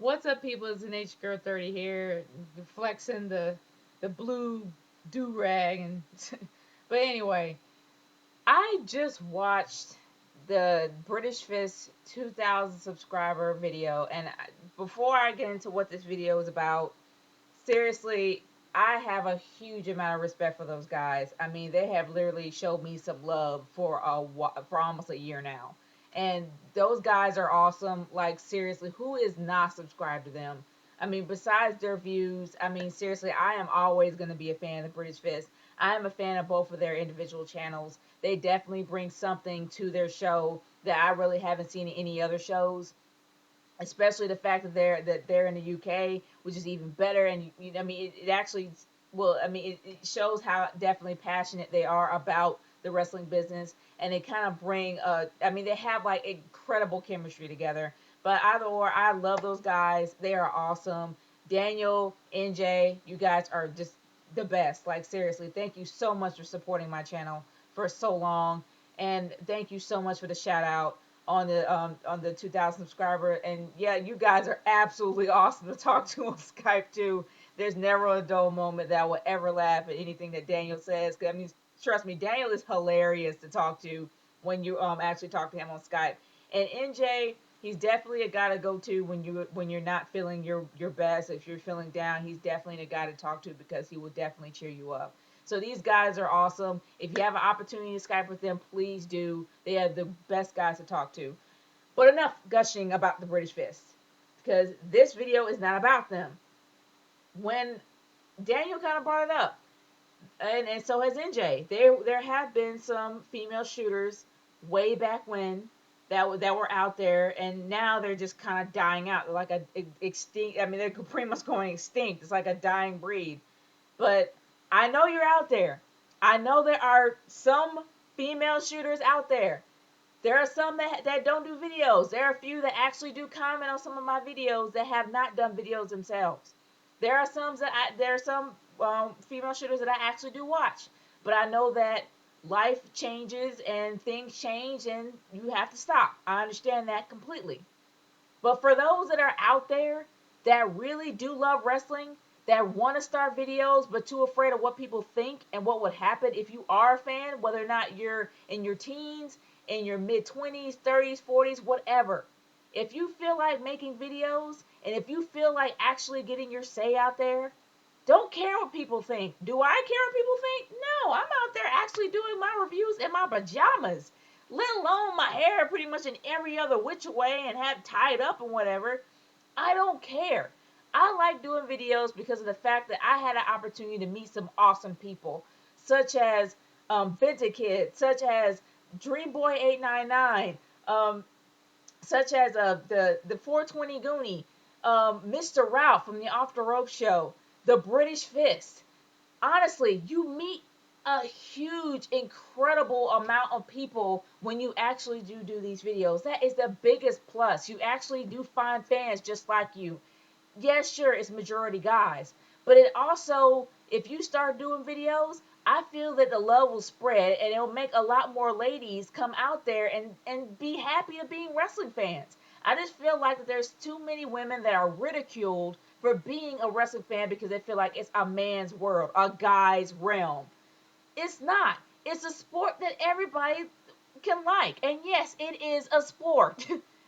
What's up, people? It's an H Girl 30 here, flexing the blue do rag, and but anyway, I just watched the British Fist 2,000 subscriber video, and before I get into what this video is about, seriously, I have a huge amount of respect for those guys. I mean, they have literally showed me some love for almost a year now. And those guys are awesome. Like, seriously, who is not subscribed to them? I mean, besides their views, I mean, seriously, I am always going to be a fan of British Fist. I am a fan of both of their individual channels. They definitely bring something to their show that I really haven't seen in any other shows, especially the fact that they're in the UK, which is even better. And I mean, it actually, well, I mean, it shows how definitely passionate they are about the wrestling business, and they kind of bring, I mean, they have like incredible chemistry together. But either or, I love those guys. They are awesome. Daniel, NJ, you guys are just the best. Like, seriously, thank you so much for supporting my channel for so long, and thank you so much for the shout out on the 2,000 subscriber. And yeah, you guys are absolutely awesome to talk to on Skype too. There's never a dull moment that I will ever laugh at anything that Daniel says. 'Cause, I mean, trust me, Daniel is hilarious to talk to when you actually talk to him on Skype. And NJ, he's definitely a guy to go to when you're not feeling your best. If you're feeling down, he's definitely a guy to talk to because he will definitely cheer you up. So these guys are awesome. If you have an opportunity to Skype with them, please do. They are the best guys to talk to. But enough gushing about the British Fist, because this video is not about them. When Daniel kind of brought it up, and so has NJ, there have been some female shooters way back when that were out there, and now they're just kind of dying out, like a extinct. I mean, they're pretty much going extinct. It's like a dying breed. But I know you're out there. I know there are some female shooters out there. There are some that don't do videos. There are a few that actually do comment on some of my videos that have not done videos themselves. There are some female shooters that I actually do watch. But I know that life changes and things change and you have to stop. I understand that completely. But for those that are out there that really do love wrestling, that want to start videos but too afraid of what people think and what would happen if you are a fan, whether or not you're in your teens, in your mid 20s, 30s, 40s, whatever. If you feel like making videos and if you feel like actually getting your say out there, don't care what people think. Do I care what people think? No, I'm out there actually doing my reviews in my pajamas, let alone my hair pretty much in every other which way and have tied up and whatever. I don't care. I like doing videos because of the fact that I had an opportunity to meet some awesome people, such as Vintage Kid, such as Dreamboy 899, such as the 420 Goonie, Mr. Ralph from the Off the Rope Show, the British Fist. Honestly, you meet a huge, incredible amount of people when you actually do these videos. That is the biggest plus. You actually do find fans just like you. Yes, sure, it's majority guys, but it also, if you start doing videos, I feel that the love will spread and it'll make a lot more ladies come out there and be happy of being wrestling fans. I just feel like that there's too many women that are ridiculed for being a wrestling fan because they feel like it's a man's world, a guy's realm. It's not. It's a sport that everybody can like. And yes, it is a sport.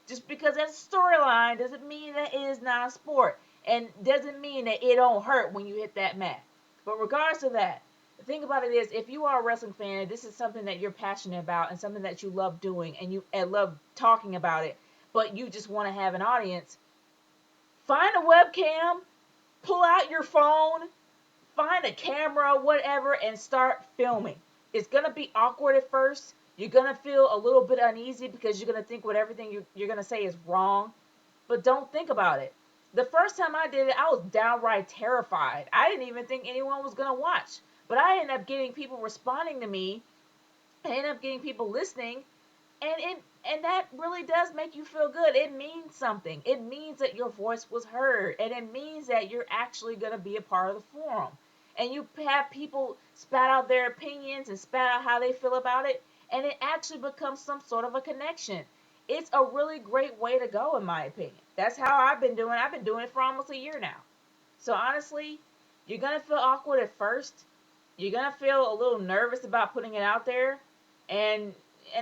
Just because that's a storyline doesn't mean that it is not a sport. And doesn't mean that it don't hurt when you hit that mat. But regardless of that, the thing about it is, if you are a wrestling fan, this is something that you're passionate about and something that you love doing and you love talking about it, but you just want to have an audience, find a webcam, pull out your phone, find a camera, whatever, and start filming. It's gonna be awkward at first. You're gonna feel a little bit uneasy because you're gonna think what everything you're gonna say is wrong. But don't think about it. The first time I did it, I was downright terrified. I didn't even think anyone was gonna watch. But I ended up getting people responding to me. I ended up getting people listening, and that really does make you feel good. It means something. It means that your voice was heard, and it means that you're actually going to be a part of the forum. And you have people spat out their opinions and spat out how they feel about it, and it actually becomes some sort of a connection. It's a really great way to go, in my opinion. That's how I've been doing. I've been doing it for almost a year now. So honestly, you're gonna feel awkward at first. You're gonna feel a little nervous about putting it out there, and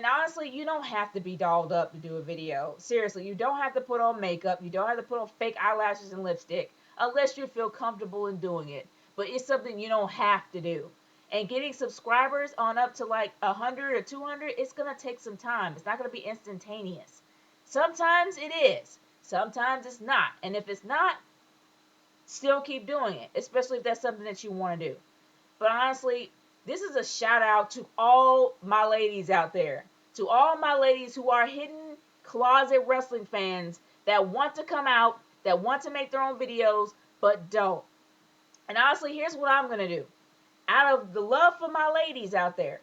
honestly, you don't have to be dolled up to do a video. Seriously, you don't have to put on makeup. You don't have to put on fake eyelashes and lipstick unless you feel comfortable in doing it. But it's something you don't have to do. And getting subscribers on up to like 100 or 200, it's gonna take some time. It's not gonna be instantaneous. Sometimes it is. Sometimes it's not. And if it's not, still keep doing it, especially if that's something that you want to do. But honestly, this is a shout out to all my ladies out there. To all my ladies who are hidden closet wrestling fans that want to come out, that want to make their own videos, but don't. And honestly, here's what I'm going to do. Out of the love for my ladies out there,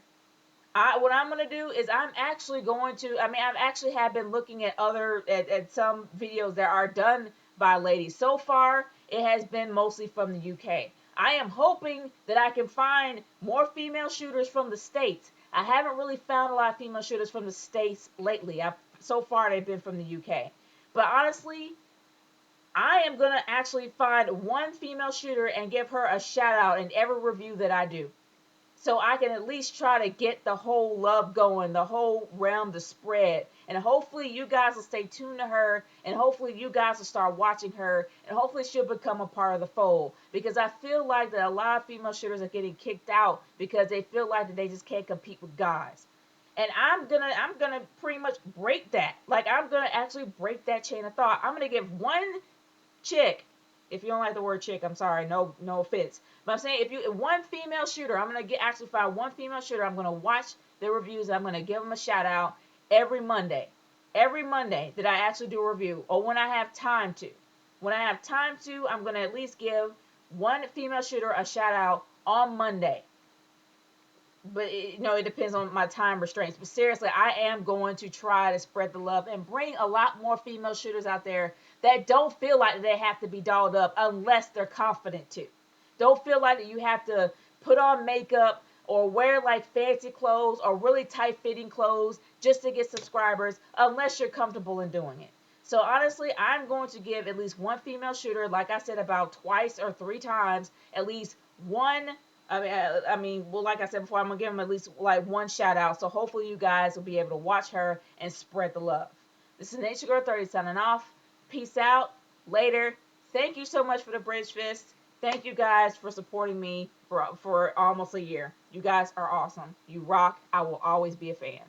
what I'm going to do is I'm actually going to, I've actually have been looking at at some videos that are done by ladies. So far, it has been mostly from the UK. I am hoping that I can find more female shooters from the States. I haven't really found a lot of female shooters from the States lately. So far, they've been from the UK. But honestly, I am going to actually find one female shooter and give her a shout out in every review that I do, so I can at least try to get the whole love going, the whole realm to spread. And hopefully you guys will stay tuned to her, and hopefully you guys will start watching her, and hopefully she'll become a part of the fold. Because I feel like that a lot of female shooters are getting kicked out because they feel like that they just can't compete with guys. And I'm gonna pretty much break that. Like, I'm gonna actually break that chain of thought. I'm gonna give one chick, if you don't like the word chick, I'm sorry, no offense, but I'm saying if you one female shooter, I'm gonna actually find one female shooter. I'm gonna watch their reviews. I'm gonna give them a shout out every Monday. Every Monday that I actually do a review, or when I have time to. When I have time to, I'm gonna at least give one female shooter a shout out on Monday. But it depends on my time restraints. But seriously, I am going to try to spread the love and bring a lot more female shooters out there that don't feel like they have to be dolled up unless they're confident to. Don't feel like you have to put on makeup or wear like fancy clothes or really tight fitting clothes just to get subscribers unless you're comfortable in doing it. So honestly, I'm going to give at least one female shooter, like I said, about twice or three times, at least one. Well, like I said before, I'm gonna give them at least like one shout out. So hopefully you guys will be able to watch her and spread the love. This is Nature Girl 30 signing off. Peace out. Later. Thank you so much for the British Fist. Thank you guys for supporting me for almost a year. You guys are awesome. You rock. I will always be a fan.